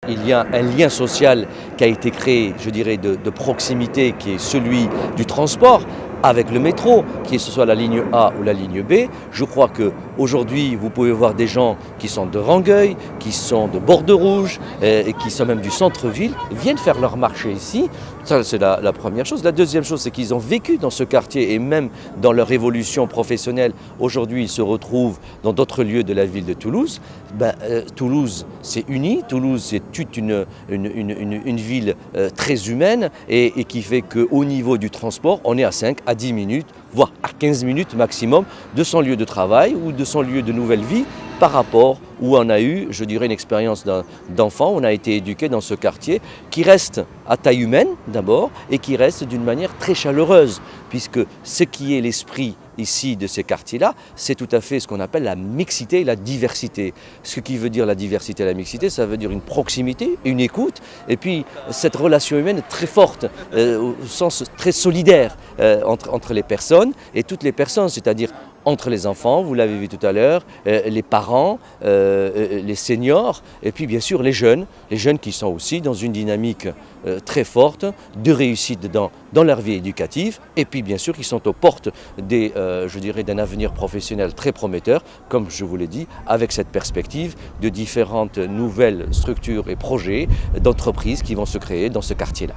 Il y a un lien social qui a été créé, je dirais, de proximité, qui est celui du transport avec le métro, que ce soit la ligne A ou la ligne B. Je crois qu'aujourd'hui, vous pouvez voir des gens qui sont de Rangueil, qui sont de Borderouge, et qui sont même du centre-ville, viennent faire leur marché ici. Ça, c'est la première chose. La deuxième chose, c'est qu'ils ont vécu dans ce quartier et même dans leur évolution professionnelle. Aujourd'hui, ils se retrouvent dans d'autres lieux de la ville de Toulouse. Toulouse, c'est uni. Toulouse, c'est toute une ville très humaine et qui fait qu'au niveau du transport, on est à 5 à 10 minutes, voire à 15 minutes maximum de son lieu de travail ou de son lieu de nouvelle vie par rapport où on a eu, je dirais, une expérience d'enfant. On a été éduqué dans ce quartier qui reste à taille humaine d'abord et qui reste d'une manière très chaleureuse, puisque ce qui est l'esprit ici de ces quartiers-là, c'est tout à fait ce qu'on appelle la mixité et la diversité. Ce qui veut dire la diversité et la mixité, ça veut dire une proximité, une écoute, et puis cette relation humaine est très forte, au sens très solidaire entre les personnes et toutes les personnes, c'est-à-dire entre les enfants, vous l'avez vu tout à l'heure, les parents, les seniors, et puis bien sûr les jeunes qui sont aussi dans une dynamique très forte de réussite dans leur vie éducative, et puis bien sûr qui sont aux portes je dirais, d'un avenir professionnel très prometteur, comme je vous l'ai dit, avec cette perspective de différentes nouvelles structures et projets d'entreprises qui vont se créer dans ce quartier-là.